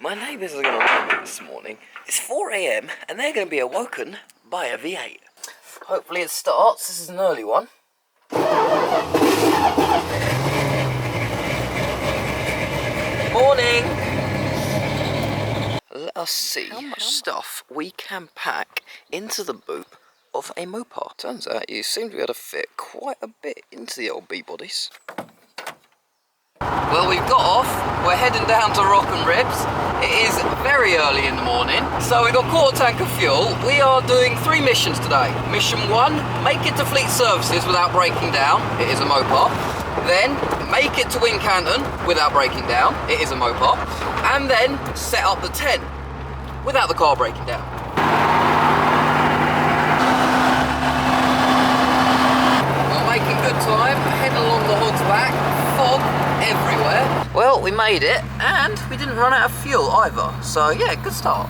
My neighbours are going to wake me this morning. It's 4 AM and they're going to be awoken by a V8. Hopefully it starts. This is an early one. Morning! Let us see how much stuff we can pack into the boot of a Mopar. Turns out you seem to be able to fit quite a bit into the old B-bodies. Well, we've got off. We're heading down to Rock and Ribs. It is very early in the morning, so we've got a quarter tank of fuel. We are doing 3 missions today. Mission 1, make it to Fleet Services without breaking down. It is a Mopar. Then, make it to Wincanton without breaking down. It is a Mopar. And then, set up the tent without the car breaking down. We're making good time, heading along the Hog's Back. Fog everywhere. Well, we made it, and we didn't run out of fuel either. So yeah, good start.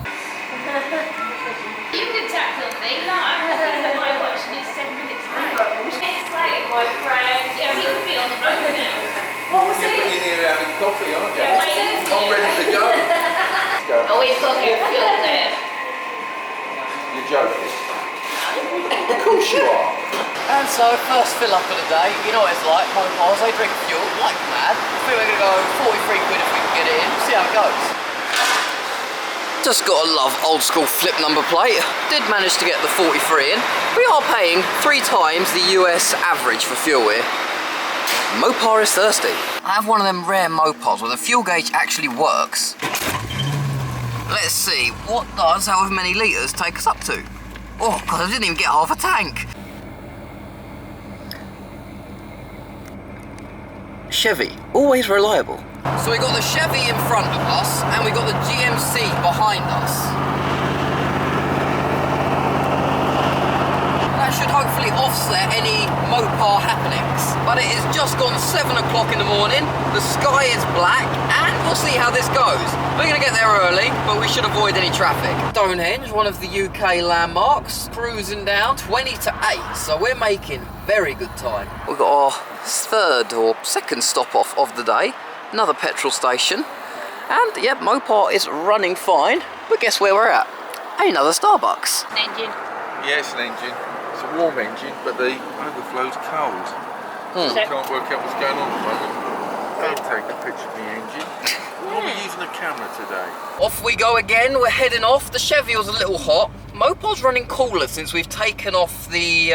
You can tackle me. No, I'm having my watch and it's 7 minutes late. It's late, my friend. Yeah, he could be on the road now. What was it? You're here having coffee, aren't you? Yeah, I'm ready to go. Oh, we've got your fuel there. You're joking? Of course you are. And so, first fill up of the day, you know what it's like, Mopars, they drink fuel like mad. I think we're going to go 43 quid if we can get it in, see how it goes. Just gotta love old school flip number plate. Did manage to get the 43 in. We are paying 3 times the US average for fuel here. Mopar is thirsty. I have one of them rare Mopars where the fuel gauge actually works. Let's see, what does however many litres take us up to? Oh god, I didn't even get half a tank. Chevy, always reliable. So we got the Chevy in front of us and we got the GMC behind us. That should hopefully offset any Mopar happenings. But it is just gone 7 o'clock in the morning, the sky is black, and we'll see how this goes. We're going to get there early, but we should avoid any traffic. Stonehenge, one of the UK landmarks, cruising down 20 to 8, so we're making very good time. We've got our third or second stop off of the day, another petrol station, and yep, Mopar is running fine, but guess where we're at? Another Starbucks. An engine. Yeah, it's an engine. It's a warm engine, but the overflow's cold. So we can't work out what's going on at the moment. Don't take a picture of the engine. Are we using a camera today? Off we go again, we're heading off. The Chevy was a little hot. Mopar's running cooler since we've taken off the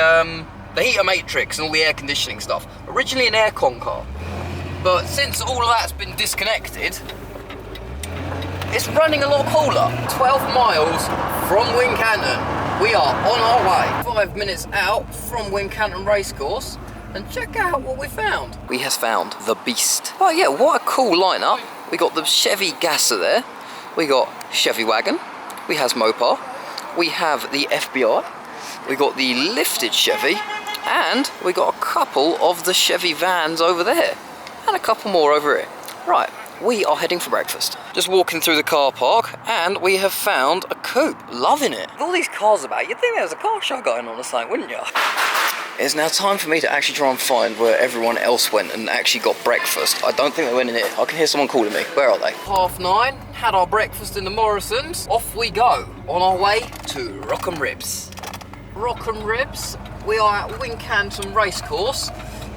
heater matrix and all the air conditioning stuff. Originally an aircon car, but since all of that's been disconnected, it's running a lot cooler. 12 miles from Wincanton. We are on our way. 5 minutes out from Wincanton Racecourse, and check out what we found. We have found the beast. Oh yeah, what a cool lineup. We got the Chevy Gasser there. We got Chevy Wagon. We has Mopar. We have the FBI. We got the lifted Chevy. And we got a couple of the Chevy vans over there. And a couple more over here. Right, we are heading for breakfast. Just walking through the car park and we have found a coupe. Loving it. With all these cars about, you'd think there was a car show going on or something, wouldn't you? It's now time for me to actually try and find where everyone else went and actually got breakfast. I don't think they went in here. I can hear someone calling me. Where are they? 9:30, had our breakfast in the Morrisons. Off we go, on our way to Rock and Ribs. Rock and Ribs, we are at Wincanton Racecourse.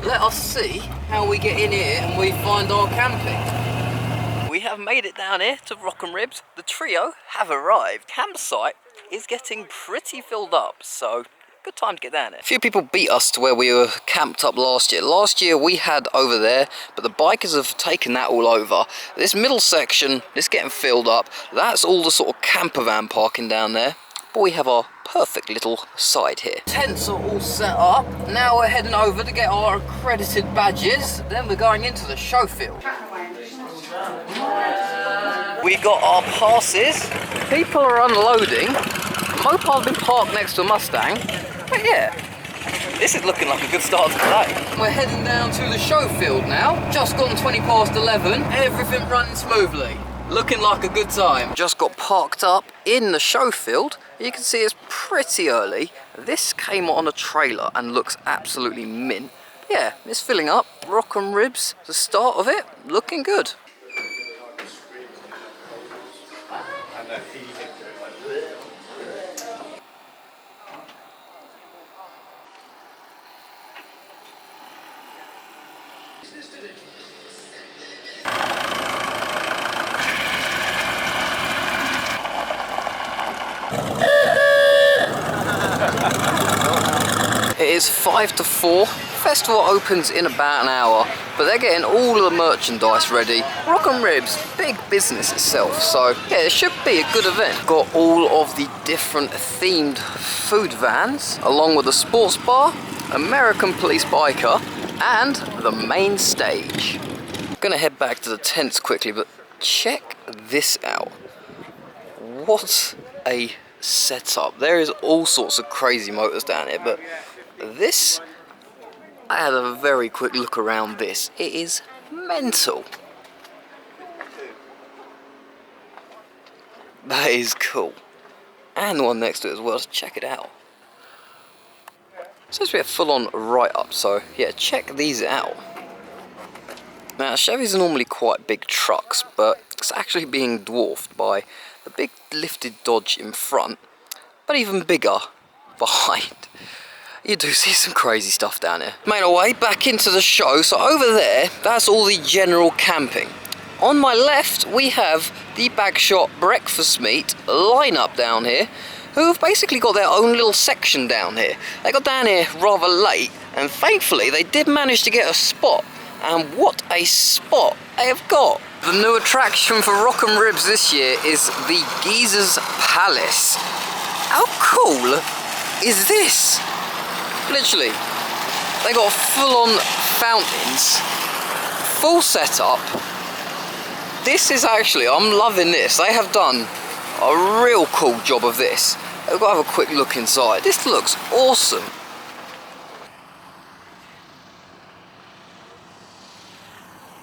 Let us see how we get in here and we find our camping. We have made it down here to Rock and Ribs. The trio have arrived. Campsite is getting pretty filled up, so good time to get down here. A few people beat us to where we were camped up last year. Last year we had over there, but the bikers have taken that all over. This middle section is getting filled up. That's all the sort of camper van parking down there. But we have our perfect little side here. Tents are all set up. Now we're heading over to get our accredited badges. Then we're going into the showfield. We got our passes. People are unloading. Mopar's been parked next to a Mustang. But yeah, this is looking like a good start to the day. We're heading down to the showfield now. Just gone 11:20. Everything running smoothly. Looking like a good time. Just got parked up in the showfield. You can see it's pretty early. This came on a trailer and looks absolutely mint. Yeah, it's filling up. Rock and Ribs, the start of it, looking good. It is 5 to 4. Festival opens in about an hour, but they're getting all of the merchandise ready. Rock and Ribs, big business itself, so yeah, it should be a good event. Got all of the different themed food vans, along with a sports bar, American police biker, and the main stage. Gonna head back to the tents quickly, but check this out. What a setup. There is all sorts of crazy motors down here, but this, I had a very quick look around this. It is mental. That is cool. And the one next to it as well, so check it out. It's supposed to be a full-on write-up, so yeah, check these out. Now, Chevys are normally quite big trucks, but it's actually being dwarfed by the big lifted Dodge in front, but even bigger behind. You do see some crazy stuff down here. Made our way back into the show, so over there, that's all the general camping. On my left, we have the Bagshot breakfast meat lineup down here, who have basically got their own little section down here. They got down here rather late, and thankfully they did manage to get a spot. And what a spot they have got. The new attraction for Rock and Ribs this year is the Geezer's Palace. How cool is this? Literally, they got full-on fountains, full setup. This is actually, I'm loving this. They have done a real cool job of this. I've got to have a quick look inside. This looks awesome.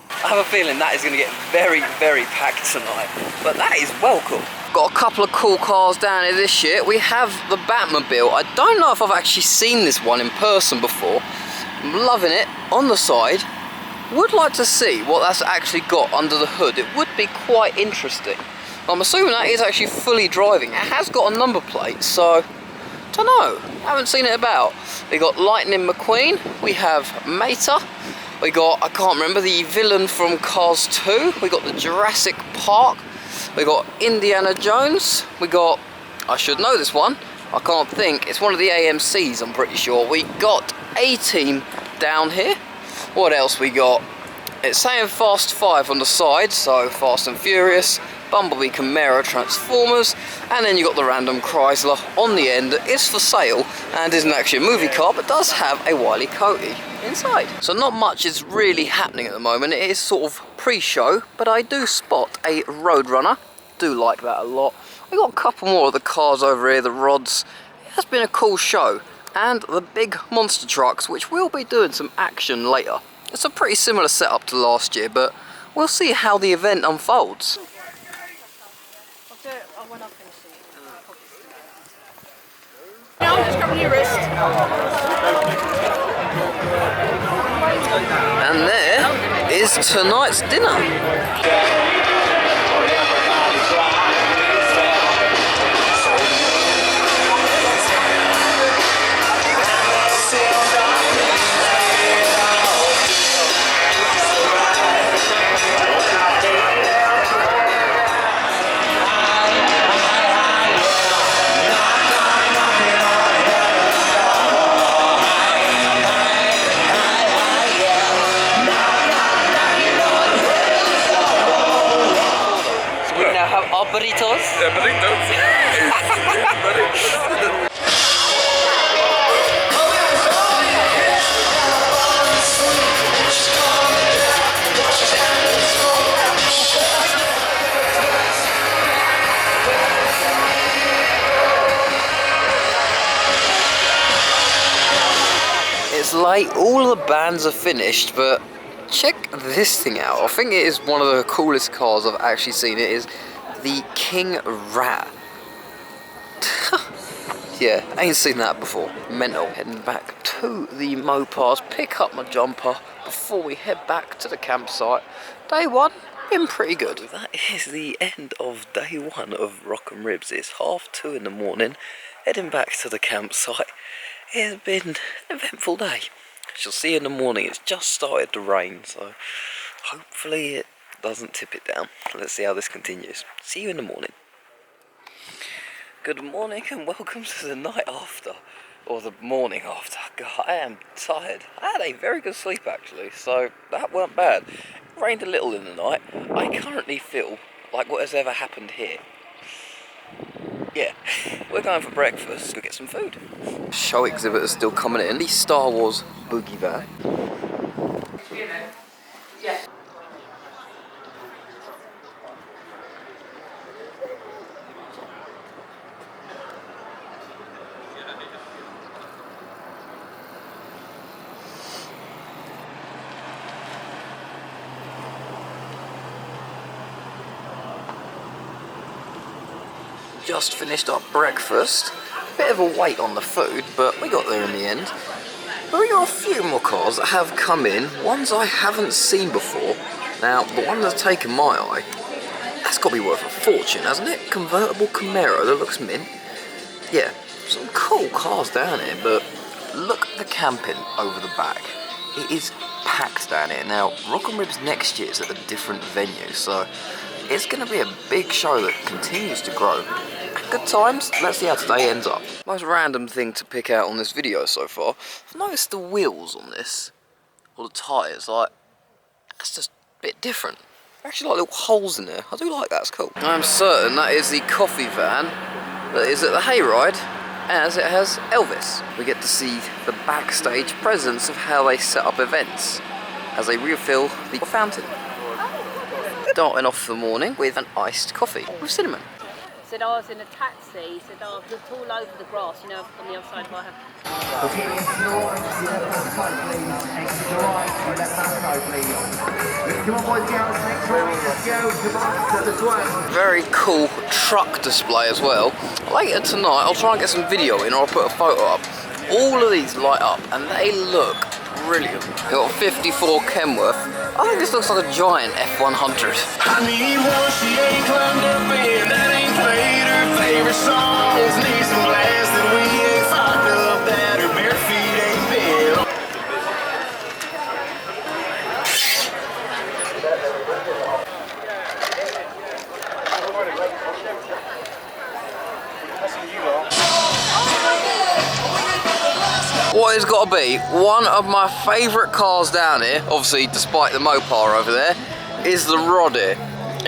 I have a feeling that is going to get very, very packed tonight, but that is well cool. Got a couple of cool cars down here this year. We have the Batmobile. I don't know if I've actually seen this one in person before. I'm loving it. On the side, would like to see what that's actually got under the hood. It would be quite interesting. I'm assuming that is actually fully driving. It has got a number plate, so don't know. Haven't seen it about. We got Lightning McQueen. We have Mater. We got, I can't remember, the villain from Cars 2. We got the Jurassic Park. We got Indiana Jones. We got, I should know this one. I can't think. It's one of the AMCs, I'm pretty sure. We got A-Team down here. What else we got? It's saying Fast 5 on the side, so Fast and Furious, Bumblebee Camaro Transformers, and then you got the random Chrysler on the end. It's for sale and isn't actually a movie car, but does have a Wile E. Coyote inside. So not much is really happening at the moment. It is sort of pre-show, but I do spot a Roadrunner. Do like that a lot. We got a couple more of the cars over here, the rods. It has been a cool show. And the big monster trucks, which will be doing some action later. It's a pretty similar setup to last year, but we'll see how the event unfolds. No, just grabbing your wrist. And there is tonight's dinner. Burritos? Yeah, burritos. It's late, all the bands are finished, but check this thing out. I think it is one of the coolest cars I've actually seen. It is the King Rat. Yeah, ain't seen that before. Mental. Heading back to the Mopars, pick up my jumper before we head back to the campsite. Day one, been pretty good. That is the end of day one of Rock and Ribs. It's 2:30 in the morning, heading back to the campsite. It has been an eventful day. She'll see you in the morning. It's just started to rain, so hopefully it doesn't tip it down. Let's see how this continues. See you in the morning. Good morning and welcome to the night after, or the morning after. God, I am tired. I had a very good sleep actually, so that weren't bad. It rained a little in the night. I currently feel like what has ever happened here. Yeah, we're going for breakfast. Go get some food. Show exhibitors still coming in. The Star Wars boogie van. Yeah. Just finished up breakfast. Bit of a wait on the food, but we got there in the end. But we got a few more cars that have come in, ones I haven't seen before. Now, the one that's taken my eye, that's got to be worth a fortune, hasn't it? Convertible Camaro that looks mint. Yeah, some cool cars down here, but look at the camping over the back. It is packed down here. Now, Rock and Ribs next year is at a different venue, so it's going to be a big show that continues to grow. Good times, let's see how today ends up. Most random thing to pick out on this video so far, I've noticed the wheels on this, or the tyres, like, that's just a bit different. Actually like little holes in there, I do like that, it's cool. I'm certain that is the coffee van that is at the hayride, as it has Elvis. We get to see the backstage presence of how they set up events, as they refill the fountain. Starting off the morning with an iced coffee with cinnamon. Said I was in a taxi, he said I looked all over the grass, you know, on the other side of my house. Very cool truck display as well. Later tonight I'll try and get some video in, or I'll put a photo up. All of these light up and they look brilliant. We've got 54 Kenworth. I think this looks like a giant F100. I need one, she ain't climbed up in, that ain't played her favorite songs. Need some glass that we ain't fucked up, that her bare feet ain't been. What has got to be one of my favourite cars down here, obviously despite the Mopar over there, is the Roddy.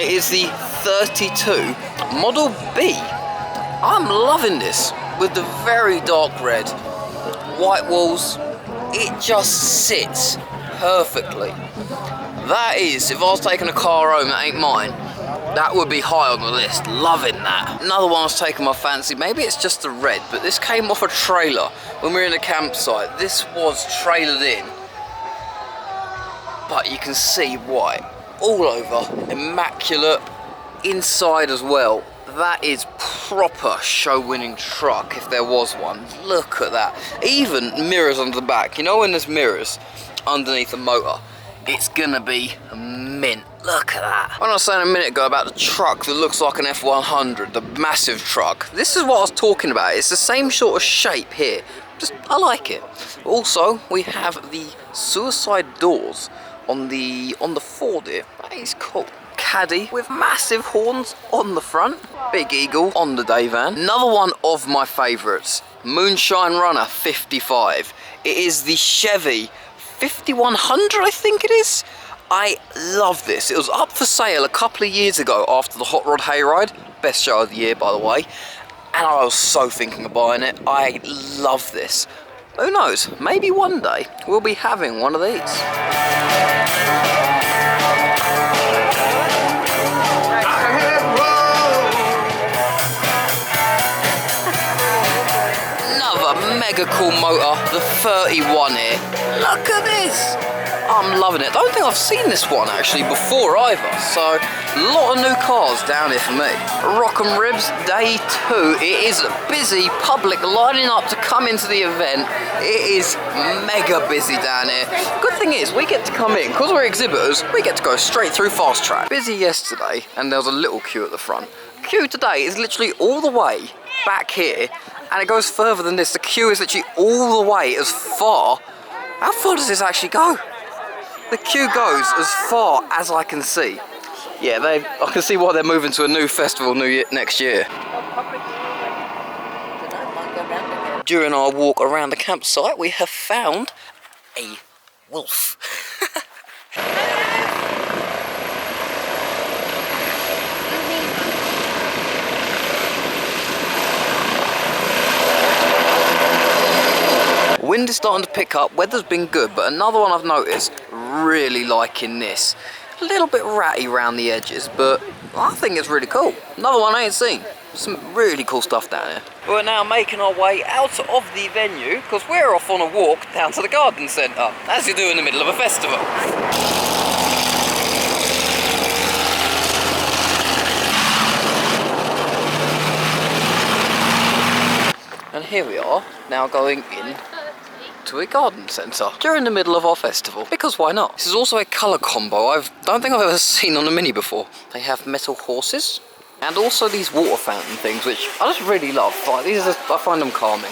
It is the 32 Model B. I'm loving this with the very dark red, white walls. It just sits perfectly. That is, if I was taking a car home that ain't mine, that would be high on the list. Loving that. Another one was taking my fancy. Maybe it's just the red, but this came off a trailer when we were in the campsite. This was trailered in, but you can see white all over, immaculate inside as well. That is proper show-winning truck if there was one. Look at that. Even mirrors under the back. You know when there's mirrors underneath the motor? It's gonna be mint. Look at that. When I was saying a minute ago about the truck that looks like an F100, the massive truck, this is what I was talking about. It's the same sort of shape here. Just, I like it. Also, we have the suicide doors on the Ford here. That is cool. Caddy with massive horns on the front. Big Eagle on the day van. Another one of my favourites, Moonshine Runner 55. It is the Chevy 5100, I think it is. I love this. It was up for sale a couple of years ago after the Hot Rod Hayride. Best show of the year, by the way. And I was so thinking of buying it. I love this. Who knows? Maybe one day we'll be having one of these. Another mega cool motor, the 31 here. Look at this. I'm loving it. I don't think I've seen this one actually before either, so a lot of new cars down here for me. Rock and Ribs Day 2. It is busy, public lining up to come into the event. It is mega busy down here. Good thing is, we get to come in, because we're exhibitors, we get to go straight through fast track. Busy yesterday, and there was a little queue at the front. Queue today is literally all the way back here, and it goes further than this. The queue is literally all the way as far. How far does this actually go? The queue goes as far as I can see. Yeah, I can see why they're moving to a new festival next year. During our walk around the campsite, we have found a wolf. Wind is starting to pick up, weather's been good, but another one I've noticed, really liking this. A little bit ratty around the edges, but I think it's really cool. Another one I ain't seen. Some really cool stuff down here. We're now making our way out of the venue, because we're off on a walk down to the garden centre, as you do in the middle of a festival. And here we are, now going in to a garden centre during the middle of our festival, because why not? This is also a colour combo I don't think I've ever seen on a Mini before. They have metal horses and also these water fountain things, which I just really love. Like, I find them calming.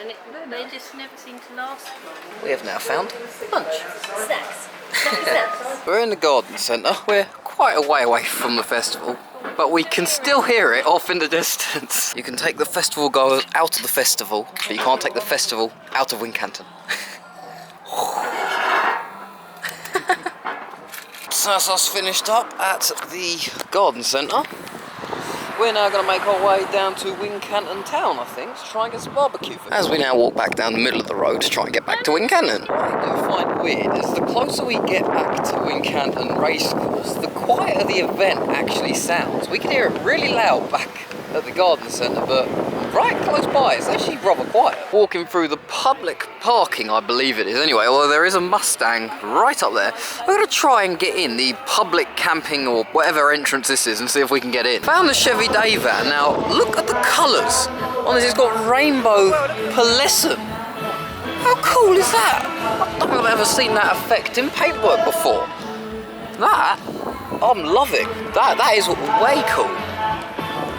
And they just never seem to last long. We have now found lunch. Snacks. We're in the garden centre. We're quite a way away from the festival, but we can still hear it off in the distance. You can take the festival goers out of the festival, but you can't take the festival out of Wincanton. So that's us finished up at the garden centre. We're now going to make our way down to Wincanton town, I think, to try and get some barbecue food. As we now walk back down the middle of the road to try and get back to Wincanton. What I do find weird is the closer we get back to Wincanton Racecourse, the quieter the event actually sounds. We can hear it really loud back at the garden centre, but right close by, it's actually rather quiet. Walking through the public parking, I believe it is anyway, although there is a Mustang right up there. We're going to try and get in the public camping or whatever entrance this is and see if we can get in. Found the Chevy Day van. Now, look at the colours on this. It's got rainbow pearlescent. How cool is that? I don't think I've ever seen that effect in paintwork before. That, I'm loving. That is way cool.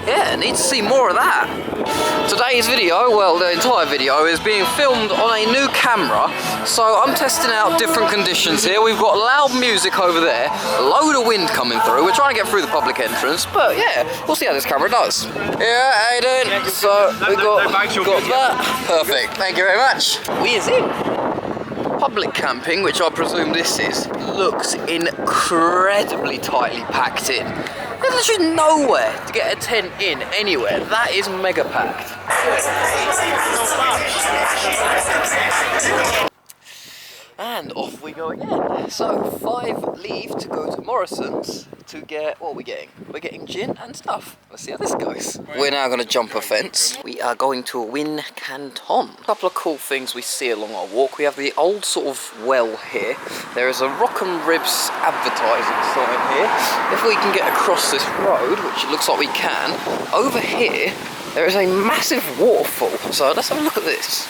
Yeah, need to see more of that. Today's video, well, the entire video, is being filmed on a new camera, so I'm testing out different conditions here. We've got loud music over there, a load of wind coming through. We're trying to get through the public entrance, but yeah, we'll see how this camera does. Yeah, how you doing? So, we got that. Perfect, thank you very much. We is in. Public camping, which I presume this is, looks incredibly tightly packed in. There's literally nowhere to get a tent in anywhere. That is mega packed. And off we go again. So 5 leave to go to Morrison's to get, what are we getting? We're getting gin and stuff. Let's see how this goes. We're now going to jump a fence. We are going to Wincanton. A couple of cool things we see along our walk. We have the old sort of well here. There is a Rock and Ribs advertising sign here. If we can get across this road, which it looks like we can, over here there is a massive waterfall. So let's have a look at this.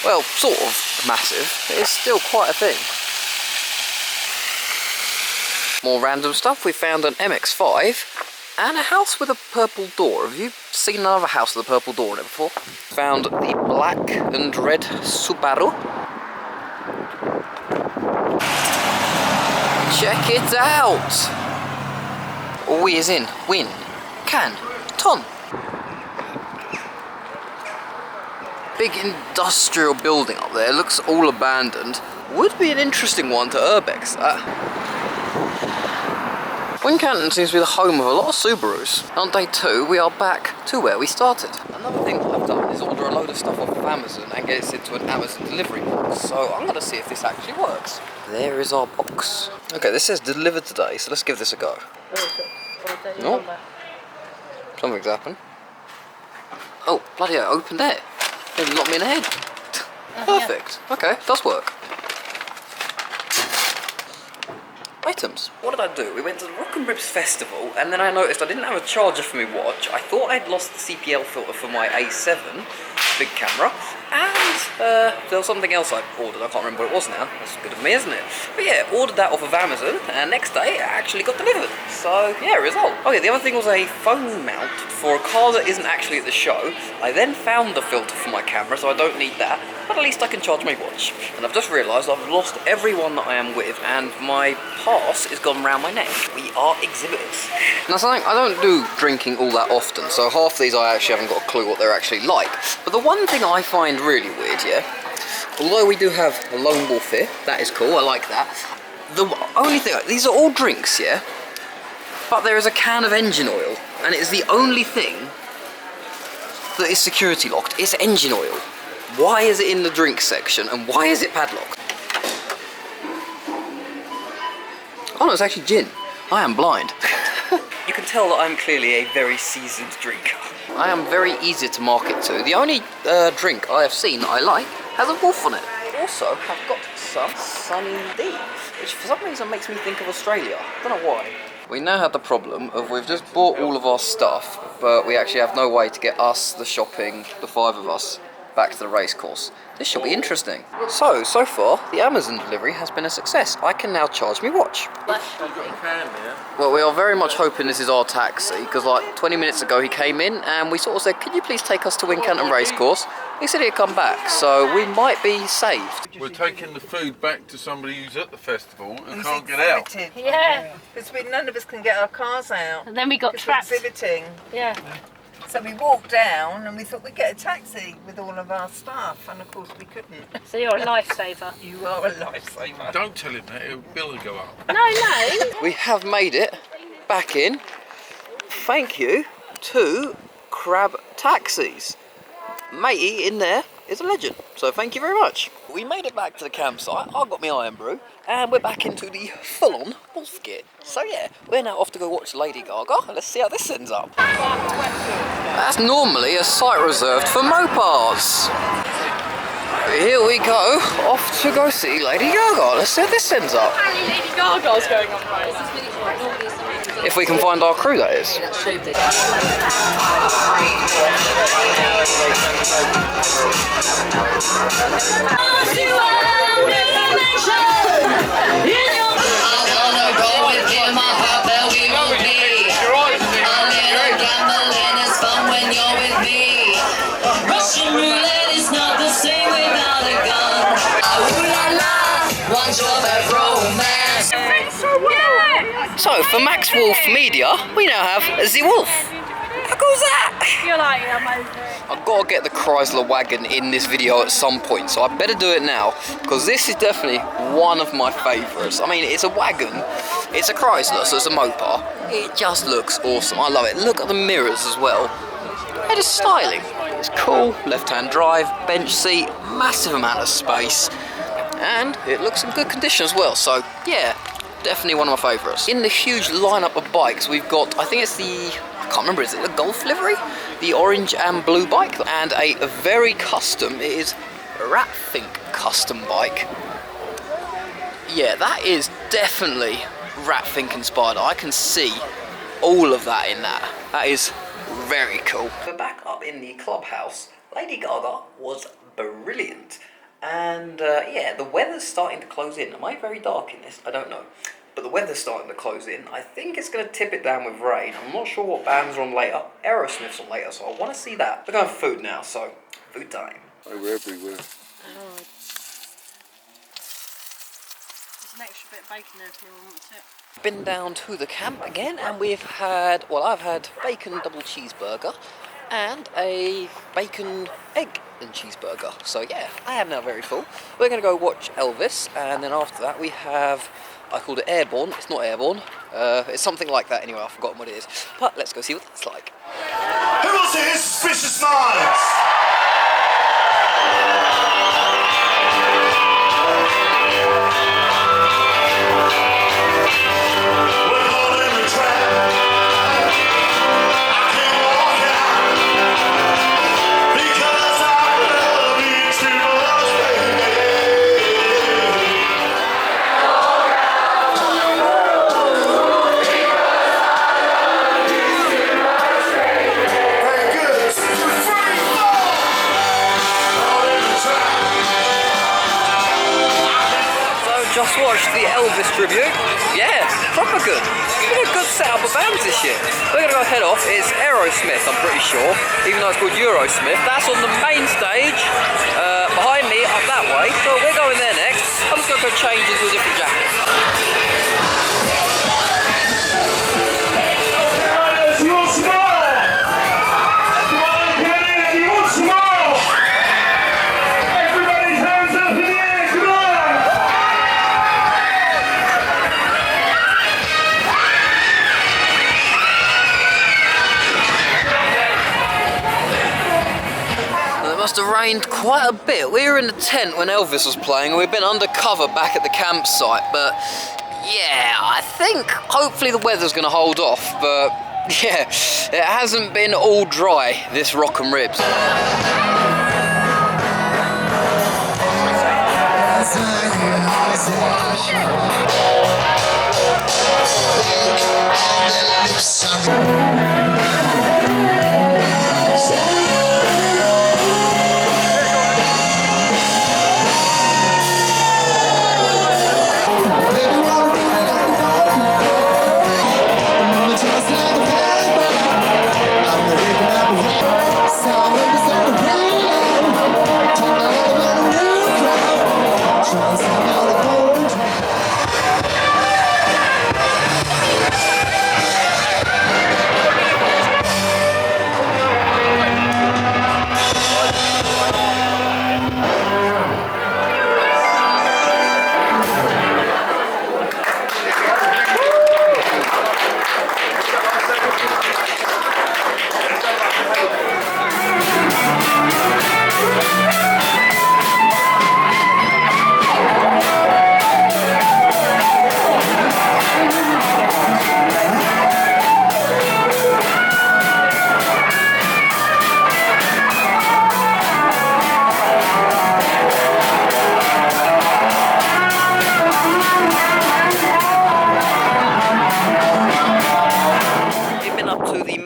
Well, sort of massive. It's still quite a thing. More random stuff. We found an MX-5 and a house with a purple door. Have you seen another house with a purple door in it before? Found the black and red Subaru. Check it out! We is in Wincanton. Big industrial building up there, looks all abandoned. Would be an interesting one to urbex that. Wincanton seems to be the home of a lot of Subarus. On day 2, we are back to where we started. Another thing I've done is order a load of stuff off of Amazon and get it into an Amazon delivery box. So I'm going to see if this actually works. There is our box. Okay, this says delivered today, so let's give this a go. No. Something's happened. Oh, bloody hell, opened there. Nearly knocked me in the head. Perfect. Okay, does work. Items. What did I do? We went to the Rock and Ribs Festival, and then I noticed I didn't have a charger for my watch. I thought I'd lost the CPL filter for my A7 big camera, and there was something else I ordered. I can't remember what it was now. That's good of me, isn't it? But yeah, ordered that off of Amazon, and next day it actually got delivered. So yeah, result. Oh yeah, the other thing was a phone mount for a car that isn't actually at the show. I then found the filter for my camera, so I don't need that, but at least I can charge my watch. And I've just realised I've lost everyone that I am with, and my pass is gone round my neck. We are exhibitors. Now something, I don't do drinking all that often, so half these I actually haven't got a clue what they're actually like. But the one thing I find really weird, yeah, although we do have a lone wolf here, that is cool, I like that. The only thing, these are all drinks, yeah, but there is a can of engine oil, and it is the only thing that is security locked. It's engine oil. Why is it in the drink section, and why is it padlocked? Oh no, it's actually gin. I am blind. You can tell that I'm clearly a very seasoned drinker. I am very easy to market to. The only drink I have seen that I like has a wolf on it. I also have got some Sunny D, which for some reason makes me think of Australia. I don't know why. We now have the problem of we've just bought all of our stuff, but we actually have no way to get us, the shopping, the 5 of us, back to the racecourse. This should be interesting. So far, the Amazon delivery has been a success. I can now charge my watch. Well, we are very much hoping this is our taxi, because like 20 minutes ago he came in and we sort of said, could you please take us to Wincanton Racecourse? He said he'd come back, so we might be saved. We're taking the food back to somebody who's at the festival who can't get out. Yeah. Because none of us can get our cars out. And then we got 'cause we're trapped. exhibiting. Yeah. So we walked down and we thought we'd get a taxi with all of our stuff, and of course we couldn't. So you're a lifesaver. You are a lifesaver. Don't tell him that, it'll bill will go up. No. We have made it back in. Thank you to Crab Taxis. Matey in there is a legend, so thank you very much. We made it back to the campsite. I got my iron brew, and we're back into the full-on wolf gear. So yeah, we're now off to go watch Lady Gaga. Let's see how this ends up. That's normally a site reserved for Mopars. Here we go, off to go see Lady Gaga. Let's see how this ends up. Lady Gaga's going on right. If we can find our crew, that is. Russian roulette is not the same without a gun. Ooh la la, one job at romance. So, for Max Wolf Media, we now have the Wolf. How cool is that? You're like, I'm over it. I've got to get the Chrysler wagon in this video at some point, so I better do it now, because this is definitely one of my favourites. I mean, it's a wagon, it's a Chrysler, so it's a Mopar. It just looks awesome, I love it. Look at the mirrors as well. They're just styling. It's cool, left-hand drive, bench seat, massive amount of space, and it looks in good condition as well, so yeah, definitely one of my favourites. In the huge lineup of bikes, we've got, I think it's the, I can't remember, is it the Golf livery? The orange and blue bike, and a very custom, it is a Ratfink custom bike. Yeah, that is definitely Ratfink inspired. I can see all of that in that. That is very cool. We're back up in the clubhouse. Lady Gaga was brilliant. And yeah, the weather's starting to close in. Am I very dark in this? I don't know. But the weather's starting to close in. I think it's going to tip it down with rain. I'm not sure what bands are on later. Aerosmith's on later, so I want to see that. We're going for food now, so food time. They were everywhere. Oh. There's an extra bit of bacon there if anyone wants it. Been down to the camp again, and we've had, well, I've had bacon double cheeseburger and a bacon egg and cheeseburger. So yeah, I am now very full. We're going to go watch Elvis, and then after that we have, I called it Airborne. It's not Airborne. It's something like that anyway. I've forgotten what it is. But let's go see what that's like. Who wants to hear suspicious minds? just watched the Elvis tribute. Yeah, proper good. It's been a good setup of bands this year. We're going to go head off. It's Aerosmith, I'm pretty sure, even though it's called Eurosmith. That's on the main stage, behind me, up that way. So we're going there next. I'm just going to go change into a different jacket. Must have rained quite a bit. We were in the tent when Elvis was playing and we've been undercover back at the campsite, but yeah, I think hopefully the weather's going to hold off, but yeah, it hasn't been all dry, this Rock and Ribs.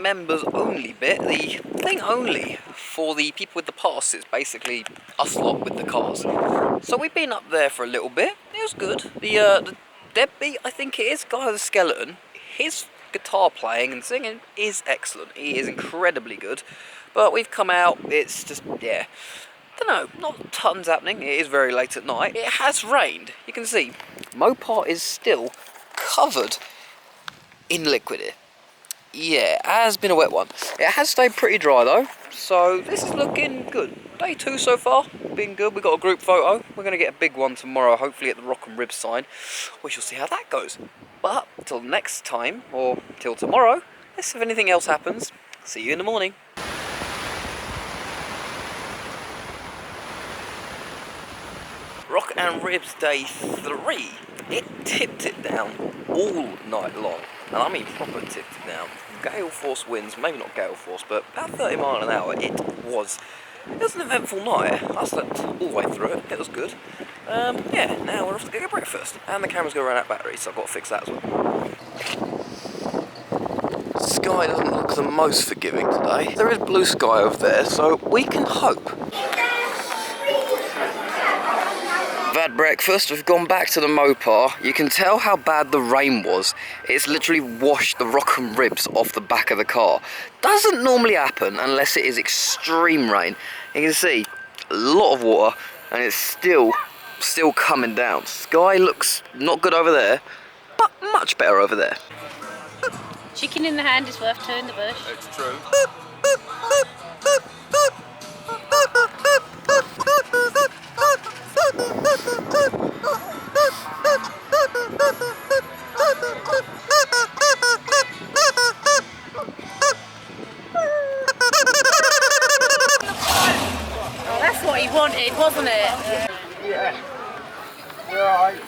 Members only bit, the thing only for the people with the pass is basically us lot with the cars. So we've been up there for a little bit. It was good. The deadbeat, I think it is, guy with the skeleton, his guitar playing and singing is excellent. He is incredibly good. But we've come out, it's just, yeah, don't know, not tons happening. It is very late at night. It has rained. You can see Mopar is still covered in liquid here. Yeah, it has been a wet one. It has stayed pretty dry though, so this is looking good. Day 2 so far, been good. We've got a group photo. We're going to get a big one tomorrow, hopefully at the Rock and Ribs sign. We shall see how that goes. But till next time, or till tomorrow, let's see if anything else happens. See you in the morning. Rock and Ribs day 3. It tipped it down all night long. And I mean proper tipped it down. Gale force winds, maybe not gale force, but about 30 miles an hour it was. It was an eventful night. I slept all the way through it. It was good. Yeah, now we're off to go get breakfast. And the camera's going to run out of battery, so I've got to fix that as well. Sky doesn't look the most forgiving today. There is blue sky over there, so we can hope. We've had breakfast, we've gone back to the Mopar. You can tell how bad the rain was. It's literally washed the Rock and Ribs off the back of the car. Doesn't normally happen unless it is extreme rain. You can see a lot of water and it's still coming down. Sky looks not good over there, but much better over there. Chicken in the hand is worth two in the bush. It's true. Oh, that's what he wanted, wasn't it? Yeah. You're alright.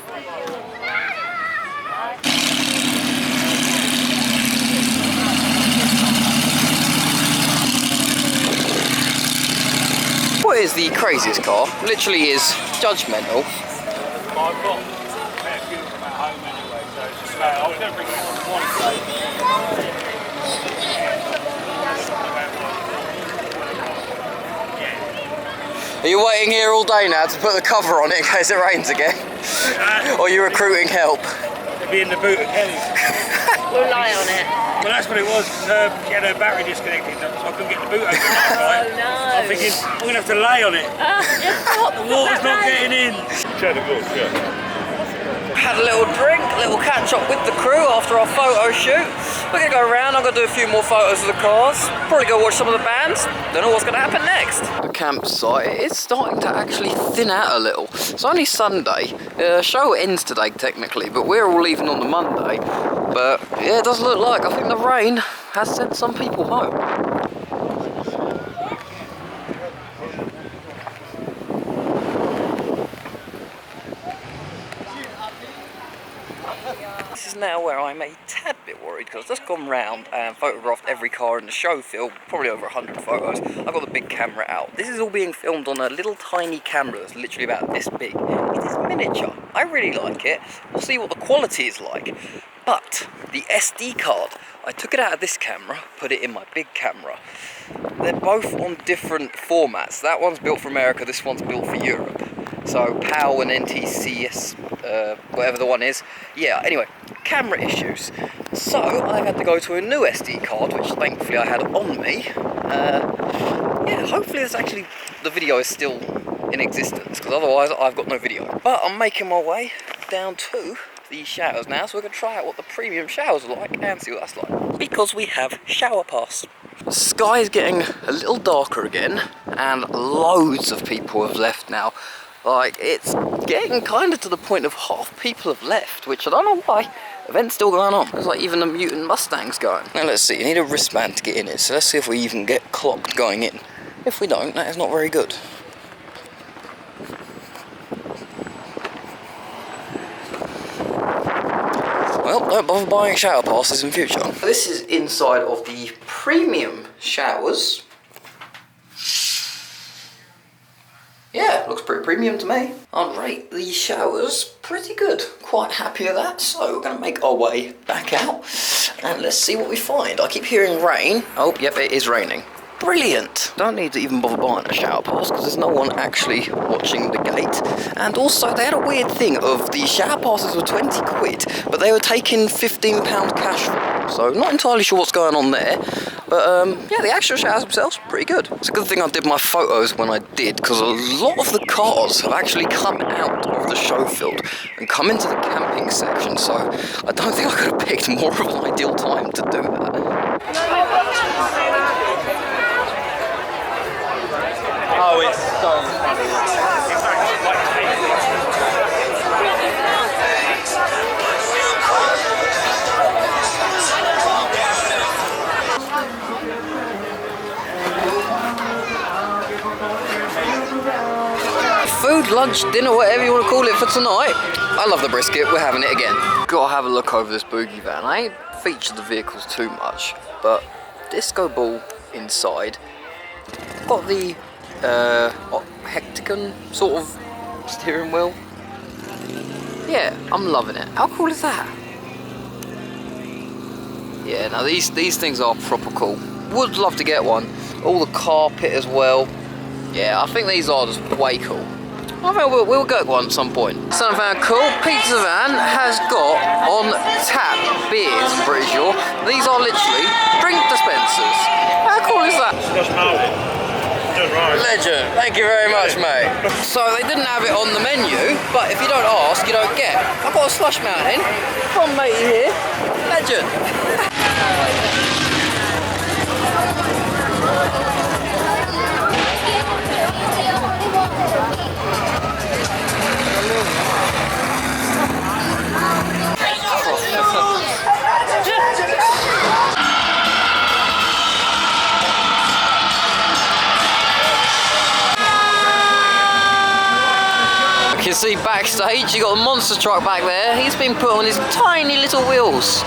What is the craziest car? Literally is judgmental. I've got a fair few of them at home anyway, so it's just about, I was going to bring one today. Are you waiting here all day now to put the cover on it in case it rains again? Or are you recruiting help? It'll be in the boot of Kelly's. We'll lie on it. Well, that's what it was, because she had her battery disconnected, so I couldn't get the boot open. Right? Oh no. I'm thinking, I'm going to have to lay on it. The water's not getting in. Had a little drink, a little catch up with the crew after our photo shoot. We're going to go around, I'm going to do a few more photos of the cars, probably go watch some of the bands, don't know what's going to happen next. The campsite is starting to actually thin out a little. It's only Sunday, the show ends today technically, but we're all leaving on the Monday. But yeah, it does look like, I think the rain has sent some people home. This is now where I'm a tad bit worried because I've just gone round and photographed every car in the show field, probably over 100 photos. I've got the big camera out. This is all being filmed on a little tiny camera that's literally about this big. It is miniature. I really like it. We'll see what the quality is like. But the SD card, I took it out of this camera, put it in my big camera. They're both on different formats. That one's built for America, this one's built for Europe. So PAL and NTCS, whatever the one is. Yeah, anyway, camera issues. So I've had to go to a new SD card, which thankfully I had on me. Yeah, hopefully the video is still in existence, because otherwise I've got no video. But I'm making my way down to these showers now, so we're going to try out what the premium showers are like and see what that's like. Because we have shower pass. The sky is getting a little darker again, and loads of people have left now. Like, it's getting kind of to the point of half people have left, which I don't know why. Event's still going on. There's like even a mutant Mustang's going. Now let's see, you need a wristband to get in it, so let's see if we even get clocked going in. If we don't, that is not very good. Well, don't bother buying shower passes in future. This is inside of the premium showers. Yeah, looks pretty premium to me. I'd rate the showers pretty good. Quite happy with that. So we're going to make our way back out and let's see what we find. I keep hearing rain. Oh, yep, it is raining. Brilliant. Don't need to even bother buying a shower pass because there's no one actually watching the gate. And also they had a weird thing of the shower passes were 20 quid, but they were taking £15 cash for them. So not entirely sure what's going on there. But yeah, the actual showers themselves, pretty good. It's a good thing I did my photos when I did, because a lot of the cars have actually come out of the show field and come into the camping section, so I don't think I could have picked more of an ideal time to do that. Oh, it's so funny. Food, lunch, dinner, whatever you want to call it for tonight. I love the brisket, we're having it again. Gotta have a look over this boogie van. I ain't featured the vehicles too much, but disco ball inside. Got the hectagon sort of steering wheel. Yeah, I'm loving it. How cool is that? Yeah, now these things are proper cool. Would love to get one. All the carpet as well. Yeah, I think these are just way cool. I think we'll get one at some point. Something I found cool, Pizza Van has got on tap beers, I'm pretty sure. These are literally drink dispensers. How cool is that? Legend, thank you very much, mate. So they didn't have it on the menu, but if you don't ask, you don't get. I've got a slush mountain from matey here. Legend. You can see backstage, you got a monster truck back there. He's been put on his tiny little wheels.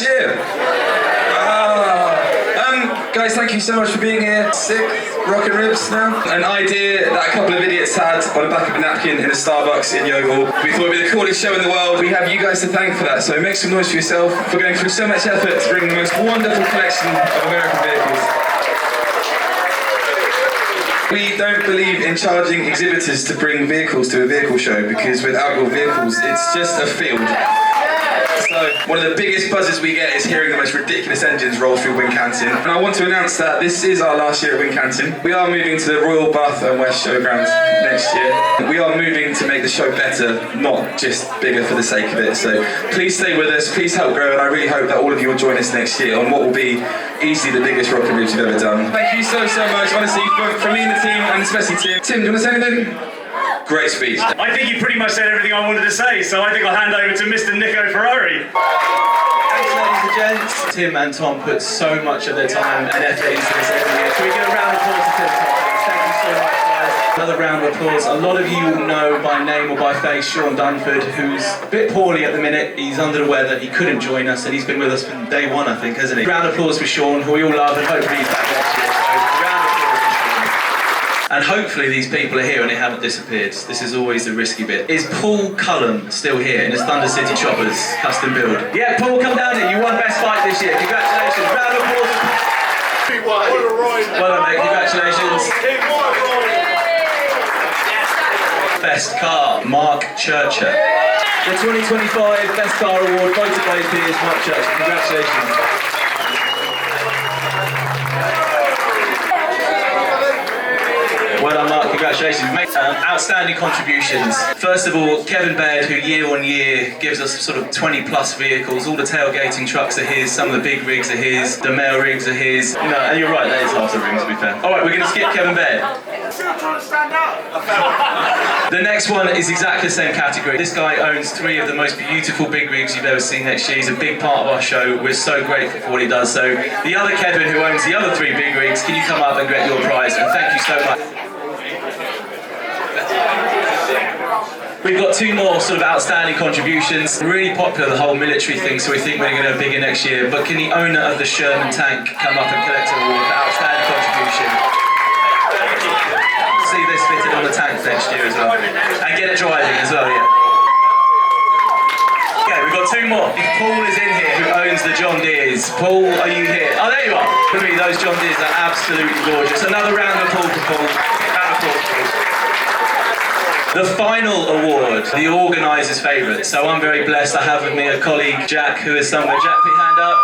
next year. Guys, thank you so much for being here. Sick, rockin' ribs now. An idea that a couple of idiots had on the back of a napkin in a Starbucks in Yeovil. We thought it'd be the coolest show in the world. We have you guys to thank for that, so make some noise for yourself for going through so much effort to bring the most wonderful collection of American vehicles. We don't believe in charging exhibitors to bring vehicles to a vehicle show because without your vehicles, it's just a field. So, one of the biggest buzzes we get is hearing the most ridiculous engines roll through Wincanton. And I want to announce that this is our last year at Wincanton. We are moving to the Royal Bath and West Showgrounds next year. We are moving to make the show better, not just bigger for the sake of it. So, please stay with us, please help grow, and I really hope that all of you will join us next year on what will be easily the biggest rock and ribs you've ever done. Thank you so much, honestly, from me and the team, and especially Tim. Tim, do you want to say anything? Great speech. I think you pretty much said everything I wanted to say, so I think I'll hand over to Mr. Nico Ferrari. Thanks, ladies and gents. Tim and Tom put so much of their time and effort into this every year. Can we get a round of applause to Tim and Tom, please? Thank you so much, guys. Another round of applause. A lot of you will know by name or by face Sean Dunford, who's a bit poorly at the minute. He's under the weather. He couldn't join us, and he's been with us from day one, I think, hasn't he? Round of applause for Sean, who we all love, and hopefully he's back next year. So, round of applause for Sean. And hopefully these people are here and they haven't disappeared. This is always the risky bit. Is Paul Cullen still here in his Thunder City Choppers custom build? Yeah, Paul, come down here. You won Best Fight this year. Congratulations. Round of applause. Well done, mate. Congratulations. Best car, Mark Churcher. The 2025 Best Car Award, voted by his peers, Mark Churcher. Congratulations. Well done, Mark, congratulations. You've made outstanding contributions. First of all, Kevin Baird, who year on year gives us sort of 20 plus vehicles. All the tailgating trucks are his, some of the big rigs are his, the male rigs are his. You know, and you're right, that is half the rigs, to be fair. Alright, we're going to skip Kevin Baird. Still trying to stand up. The next one is exactly the same category. This guy owns 3 of the most beautiful big rigs you've ever seen next year. He's a big part of our show. We're so grateful for what he does. So, the other Kevin, who owns the other 3 big rigs, can you come up and get your prize? And thank you so much. We've got 2 more sort of outstanding contributions. Really popular, the whole military thing, so we think we're going to go bigger next year. But can the owner of the Sherman tank come up and collect an award for outstanding contribution? See this fitted on the tank next year as well. And get it driving as well, yeah. Okay, we've got 2 more. If Paul is in here, who owns the John Deeres. Paul, are you here? Oh, there you are. For me, those John Deeres are absolutely gorgeous. Another round of applause for Paul. Round of applause, Paul. The final award, the organiser's favourite. So I'm very blessed. I have with me a colleague, Jack, who is somewhere. Jack, put your hand up.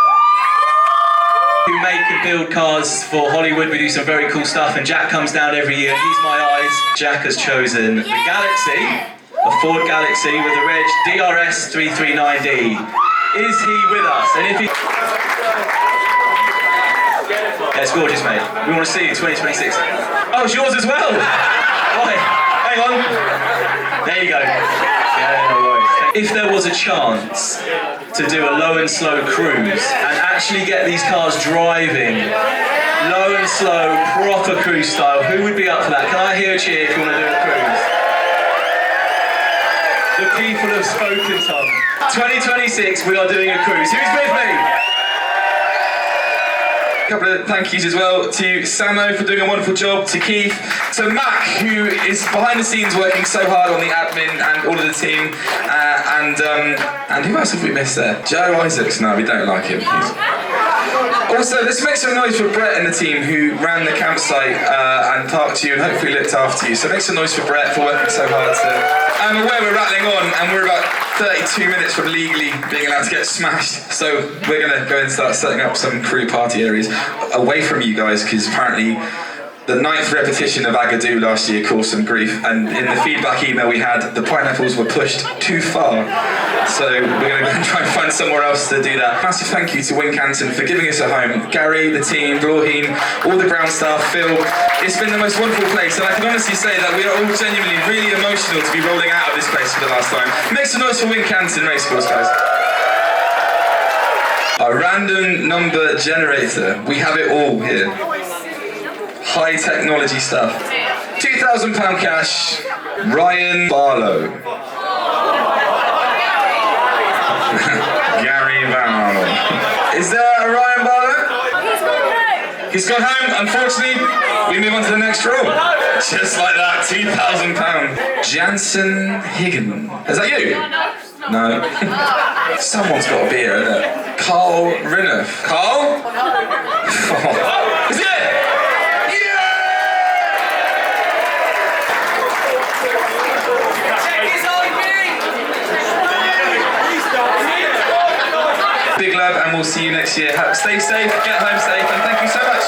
Who make and build cars for Hollywood. We do some very cool stuff, and Jack comes down every year. He's my eyes. Jack has chosen the Galaxy, a Ford Galaxy with the reg DRS 339D. Is he with us? And if he... Yeah, it's gorgeous, mate. We want to see you in 2026. Oh, it's yours as well. Right. Hang on. There you go. Yeah, no worries. If there was a chance to do a low and slow cruise and actually get these cars driving, low and slow, proper cruise style, who would be up for that? Can I hear a cheer if you want to do a cruise? The people have spoken, Tom. 2026, we are doing a cruise. Who's with me? A couple of thank yous as well to Samo for doing a wonderful job, to Keith, to Mac, who is behind the scenes working so hard on the admin and all of the team, and who else have we missed there? Joe Isaacs, no, we don't like him. Also, let's make some noise for Brett and the team who ran the campsite and parked you and hopefully looked after you. So make some noise for Brett for working so hard to... I'm aware we're rattling on and we're about 32 minutes from legally being allowed to get smashed. So we're going to go and start setting up some crew party areas away from you guys, because apparently the 9th repetition of Agadoo last year caused some grief, and in the feedback email we had, the pineapples were pushed too far. So we're going to go and try and find somewhere else to do that. Massive thank you to Wincanton for giving us a home. Gary, the team, Glorheen, all the ground staff, Phil. It's been the most wonderful place, and I can honestly say that we are all genuinely really emotional to be rolling out of this place for the last time. Make some noise for Wincanton Racecourse, guys. A random number generator. We have it all here. High technology stuff. £2,000 cash. Ryan Barlow. Gary Barlow. Is there a Ryan Barlow? He's gone home. He's gone home. Unfortunately, we move on to the next draw. Just like that, £2,000. Jansen Higgin. Is that you? No. Someone's got a beer, isn't it? Carl Rinnoff. Carl? Oh. Is it? Big love, and we'll see you next year. Stay safe, get home safe, and thank you so much.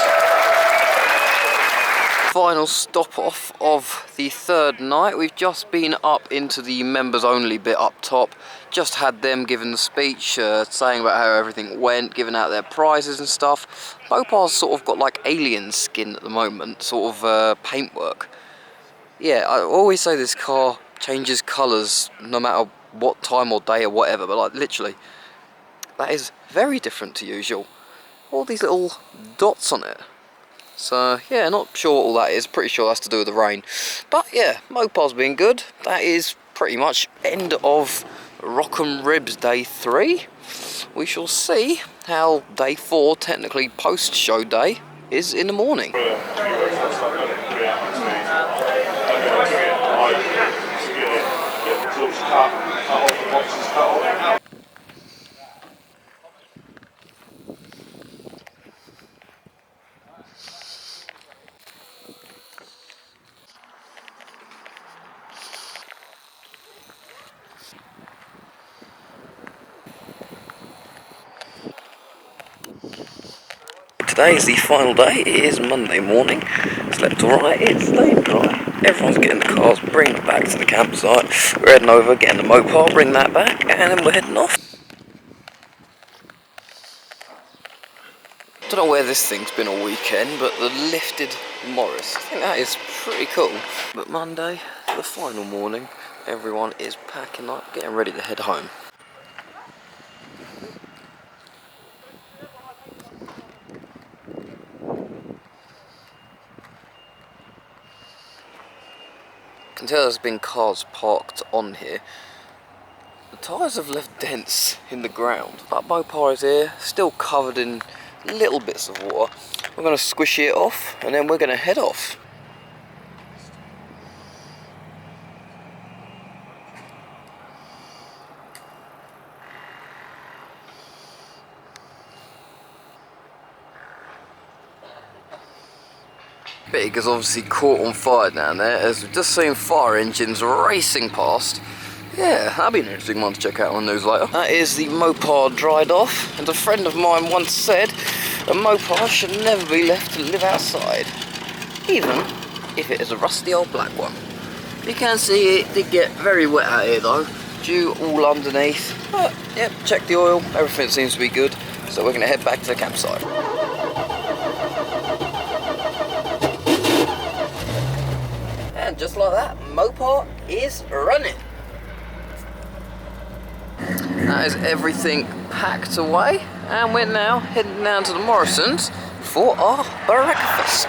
Final stop off of the third night. We've just been up into the members only bit up top. Just had them giving the speech, saying about how everything went, giving out their prizes and stuff. Mopar's sort of got like alien skin at the moment, sort of paintwork. Yeah, I always say this car changes colours no matter what time or day or whatever, but like literally, that is very different to usual. All these little dots on it. So yeah, not sure what all that is. Pretty sure that's to do with the rain. But yeah, Mopar's been good. That is pretty much end of Rock'em Ribs Day 3. We shall see how Day 4, technically post-show day, is in the morning. Today is the final day. It is Monday morning. Slept alright, it's stayed dry. Everyone's getting the cars, bringing it back to the campsite. We're heading over, getting the Mopar, bring that back, and then we're heading off. Don't know where this thing's been all weekend, but the lifted Morris, I think that is pretty cool. But Monday, the final morning, everyone is packing up, getting ready to head home. You can tell there's been cars parked on here. The tyres have left dents in the ground, but Mopar is here, still covered in little bits of water. We're going to squish it off and then we're going to head off. Big is obviously caught on fire down there, as we've just seen fire engines racing past. Yeah, that'd be an interesting one to check out on the news later. That is the Mopar dried off, and a friend of mine once said a Mopar should never be left to live outside, even if it is a rusty old black one. You can see it did get very wet out here though, dew all underneath, but yep, check the oil, everything seems to be good, so we're going to head back to the campsite. And just like that, Mopar is running. That is everything packed away, and we're now heading down to the Morrisons for our breakfast.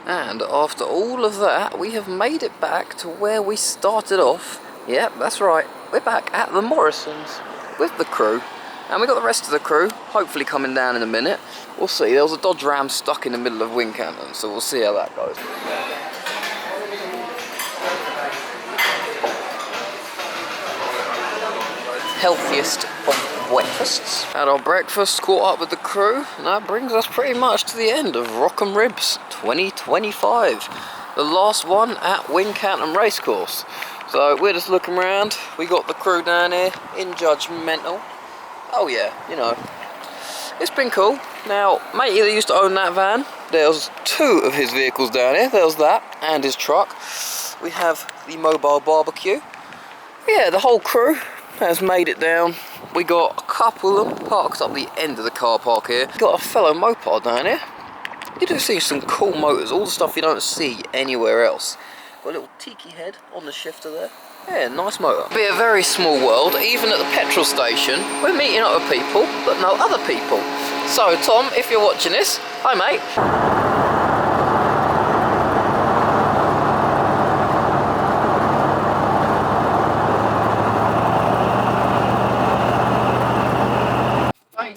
And after all of that, we have made it back to where we started off. Yep, that's right, we're back at the Morrisons with the crew. And we got the rest of the crew, hopefully coming down in a minute. We'll see, there was a Dodge Ram stuck in the middle of Wincanton, so we'll see how that goes. Healthiest of breakfasts. Had our breakfast, caught up with the crew, and that brings us pretty much to the end of Rock'em Ribs 2025. The last one at Wincanton Racecourse. So we're just looking around, we got the crew down here, in judgmental. Oh yeah, you know, it's been cool. Now, matey that used to own that van, there's two of his vehicles down here. There's that, and his truck. We have the mobile barbecue. Yeah, the whole crew has made it down. We got a couple of them parked up the end of the car park here. Got a fellow Mopar down here. You do see some cool motors, all the stuff you don't see anywhere else. Got a little tiki head on the shifter there. Yeah, nice motor. Be a very small world, even at the petrol station. We're meeting other people, but no other people. So Tom, if you're watching this, hi mate.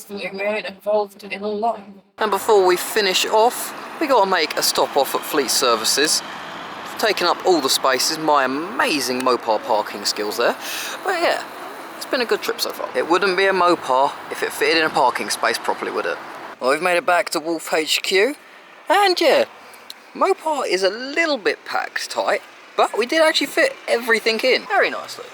Hopefully we ain't involved in a lot. And before we finish off, we got to make a stop off at Fleet Services. Taking up all the spaces, my amazing Mopar parking skills there. But yeah, it's been a good trip so far. It wouldn't be a Mopar if it fitted in a parking space properly, would it? Well, we've made it back to Wolf HQ, and yeah, Mopar is a little bit packed tight, but we did actually fit everything in very nicely.